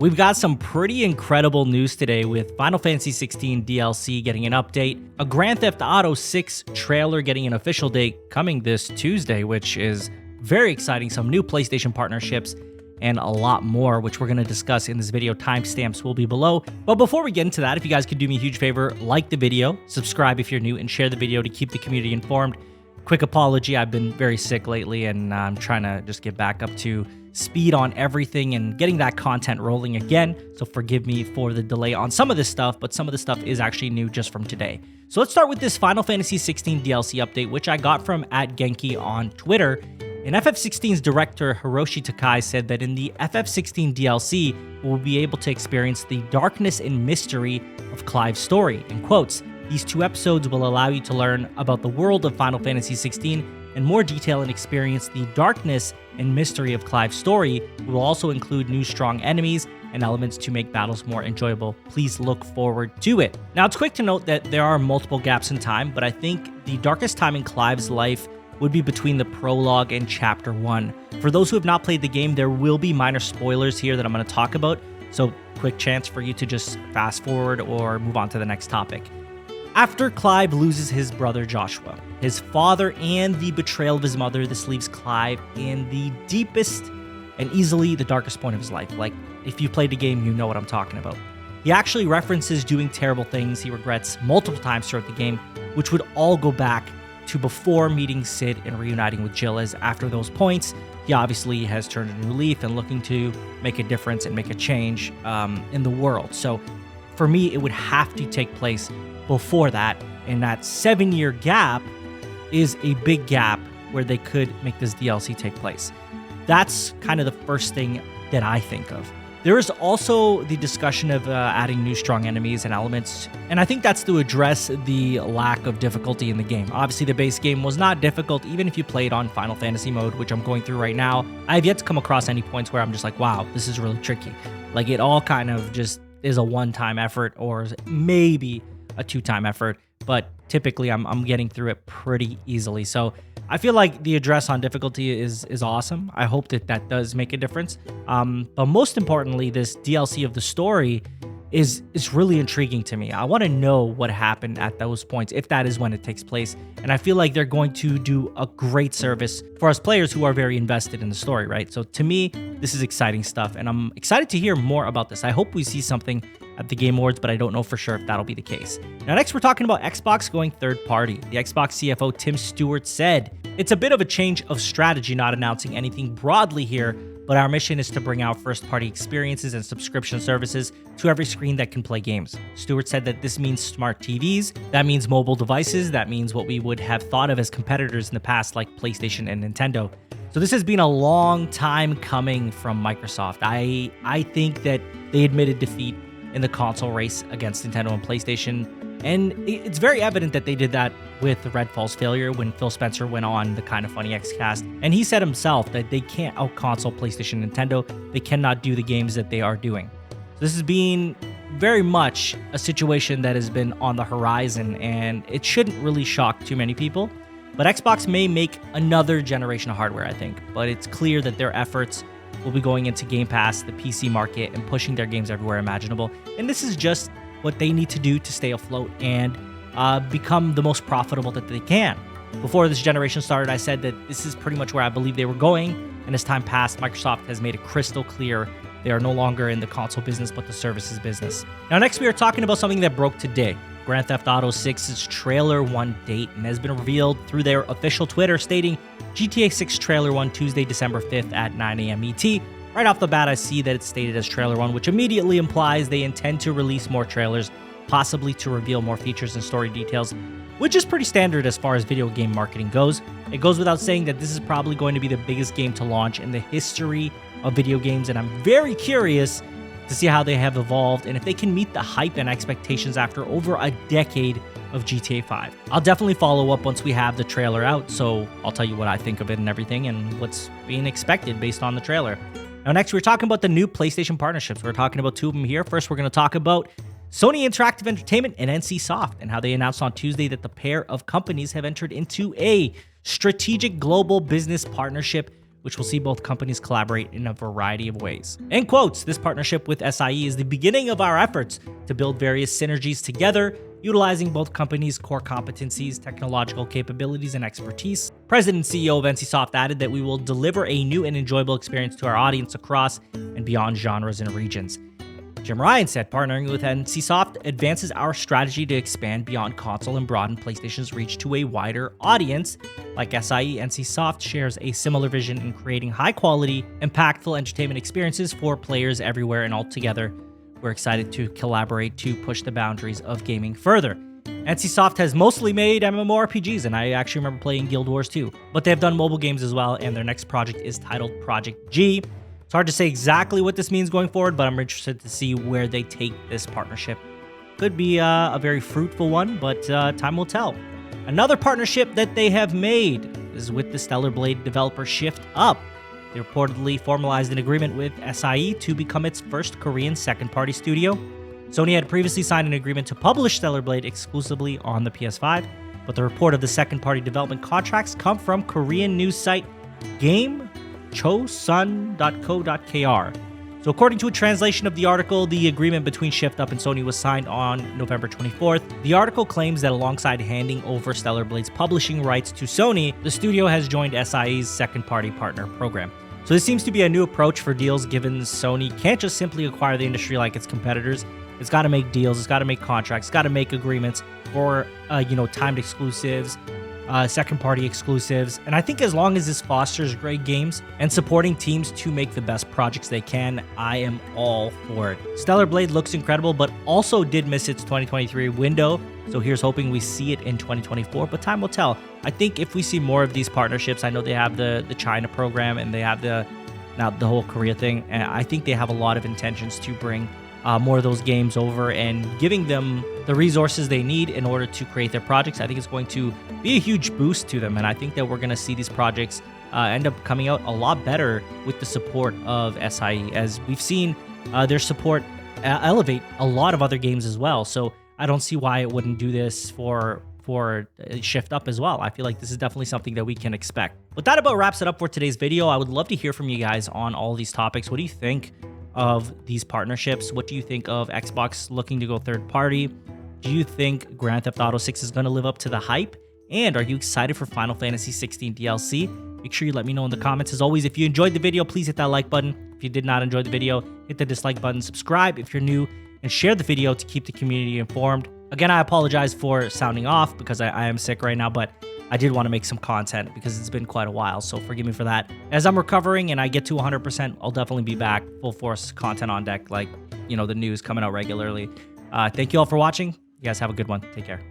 We've got some pretty incredible news today with Final Fantasy XVI DLC getting an update, a Grand Theft Auto 6 trailer getting an official date coming this Tuesday, which is very exciting, some new PlayStation partnerships, and a lot more, which we're going to discuss in this video. Timestamps will be below. But before we get into that, if you guys could do me a huge favor, like the video, subscribe if you're new, and share the video to keep the community informed. Quick apology, I've been very sick lately, and I'm trying to just get back up to speed on everything and getting that content rolling again. So forgive me for the delay on some of this stuff, but some of the stuff is actually new just from today. So let's start with this Final Fantasy XVI DLC update, which I got from @Genki on Twitter. And FF16's director Hiroshi Takai said that in the FF16 DLC, we'll be able to experience the darkness and mystery of Clive's story. In quotes, these 2 episodes will allow you to learn about the world of Final Fantasy XVI in more detail and experience the darkness and mystery of Clive's story. We will also include new strong enemies and elements to make battles more enjoyable. Please look forward to it. Now, it's quick to note that there are multiple gaps in time, but I think the darkest time in Clive's life would be between the prologue and Chapter 1. For those who have not played the game, there will be minor spoilers here that I'm going to talk about, so quick chance for you to just fast forward or move on to the next topic. After Clive loses his brother Joshua, his father, and the betrayal of his mother, this leaves Clive in the deepest and easily the darkest point of his life. Like, if you played the game, you know what I'm talking about. He actually references doing terrible things he regrets multiple times throughout the game, which would all go back to before meeting Sid and reuniting with Jill, as after those points, he obviously has turned a new leaf and looking to make a difference and make a change in the world. So for me, it would have to take place before that, and that 7-year gap is a big gap where they could make this DLC take place. That's kind of the first thing that I think of. There is also the discussion of adding new strong enemies and elements, and I think that's to address the lack of difficulty in the game. Obviously, the base game was not difficult, even if you played on Final Fantasy mode, which I'm going through right now. I've yet to come across any points where I'm just like, wow, this is really tricky. Like, it all kind of just is a one-time effort, or maybe a 2-time effort, but typically I'm getting through it pretty easily. So I feel like the address on difficulty is awesome. I hope that does make a difference. But most importantly, this DLC of the story is really intriguing to me. I want to know what happened at those points, if that is when it takes place. And I feel like they're going to do a great service for us players who are very invested in the story, right? So to me, this is exciting stuff, and I'm excited to hear more about this. I hope we see something at the Game Awards, but I don't know for sure if that'll be the case. Now, next we're talking about Xbox going third party. The Xbox CFO Tim Stewart said, "It's a bit of a change of strategy not announcing anything broadly here, but our mission is to bring out first-party experiences and subscription services to every screen that can play games." Stewart said that this means smart TVs, that means mobile devices, that means what we would have thought of as competitors in the past like PlayStation and Nintendo. So this has been a long time coming from Microsoft. I think that they admitted defeat in the console race against Nintendo and PlayStation, and it's very evident that they did that with Redfall's failure when Phil Spencer went on the Kinda Funny Xcast, and he said himself that they can't out-console PlayStation and Nintendo. They cannot do the games that they are doing. So this has been very much a situation that has been on the horizon, and it shouldn't really shock too many people. But Xbox may make another generation of hardware, I think, but it's clear that their efforts will be going into Game Pass, the PC market, and pushing their games everywhere imaginable. And this is just what they need to do to stay afloat and become the most profitable that they can. Before this generation started, I said that this is pretty much where I believe they were going, and as time passed, Microsoft has made it crystal clear they are no longer in the console business, but the services business. Now, next we are talking about something that broke today. Grand Theft Auto 6's Trailer 1 date, and has been revealed through their official Twitter, stating GTA 6 Trailer 1 Tuesday, December 5th at 9 a.m. ET. Right off the bat, I see that it's stated as Trailer 1, which immediately implies they intend to release more trailers, possibly to reveal more features and story details, which is pretty standard as far as video game marketing goes. It goes without saying that this is probably going to be the biggest game to launch in the history of video games, and I'm very curious to see how they have evolved and if they can meet the hype and expectations after over a decade of GTA 5. I'll definitely follow up once we have the trailer out, so I'll tell you what I think of it and everything and what's being expected based on the trailer. Now, next, we're talking about the new PlayStation partnerships. We're talking about 2 of them here. First, we're going to talk about Sony Interactive Entertainment and NCSoft, and how they announced on Tuesday that the pair of companies have entered into a strategic global business partnership which will see both companies collaborate in a variety of ways. In quotes, this partnership with SIE is the beginning of our efforts to build various synergies together, utilizing both companies' core competencies, technological capabilities, and expertise. President and CEO of NCSoft added that we will deliver a new and enjoyable experience to our audience across and beyond genres and regions. Jim Ryan said, partnering with NCSoft advances our strategy to expand beyond console and broaden PlayStation's reach to a wider audience. Like SIE, NCSoft shares a similar vision in creating high-quality, impactful entertainment experiences for players everywhere, and altogether, we're excited to collaborate to push the boundaries of gaming further. NCSoft has mostly made MMORPGs, and I actually remember playing Guild Wars 2, but they've done mobile games as well, and their next project is titled Project G. It's hard to say exactly what this means going forward, but I'm interested to see where they take this partnership. Could be a very fruitful one, but time will tell. Another partnership that they have made is with the Stellar Blade developer ShiftUp. They reportedly formalized an agreement with SIE to become its first Korean second-party studio. Sony had previously signed an agreement to publish Stellar Blade exclusively on the PS5, but the report of the second-party development contracts come from Korean news site GameChosun.co.kr. So according to a translation of the article, the agreement between ShiftUp and Sony was signed on November 24th. The article claims that alongside handing over Stellar Blade's publishing rights to Sony, the studio has joined SIE's second-party partner program. So this seems to be a new approach for deals, given Sony can't just simply acquire the industry like its competitors. It's got to make deals, it's got to make contracts, it's got to make agreements for, timed exclusives, second-party exclusives, and I think as long as this fosters great games and supporting teams to make the best projects they can, I am all for it. Stellar Blade looks incredible, but also did miss its 2023 window, so here's hoping we see it in 2024, but time will tell. I think if we see more of these partnerships, I know they have the China program and they have the whole Korea thing, and I think they have a lot of intentions to bring more of those games over and giving them the resources they need in order to create their projects. I think it's going to be a huge boost to them, and I think that we're going to see these projects end up coming out a lot better with the support of SIE, as we've seen their support elevate a lot of other games as well. So I don't see why it wouldn't do this for ShiftUp as well. I feel like this is definitely something that we can expect. But that about wraps it up for today's video. I would love to hear from you guys on all these topics. What do you think of these partnerships? What do you think of Xbox looking to go third party? Do you think Grand Theft Auto 6 is going to live up to the hype? And are you excited for Final Fantasy XVI DLC? Make sure you let me know in the comments. As always, if you enjoyed the video, please hit that like button. If you did not enjoy the video, hit the dislike button, subscribe if you're new, and share the video to keep the community informed. Again, I apologize for sounding off because I am sick right now, but I did want to make some content because it's been quite a while, so forgive me for that. As I'm recovering and I get to 100%, I'll definitely be back, full force content on deck, like, the news coming out regularly. Thank you all for watching. You guys have a good one. Take care.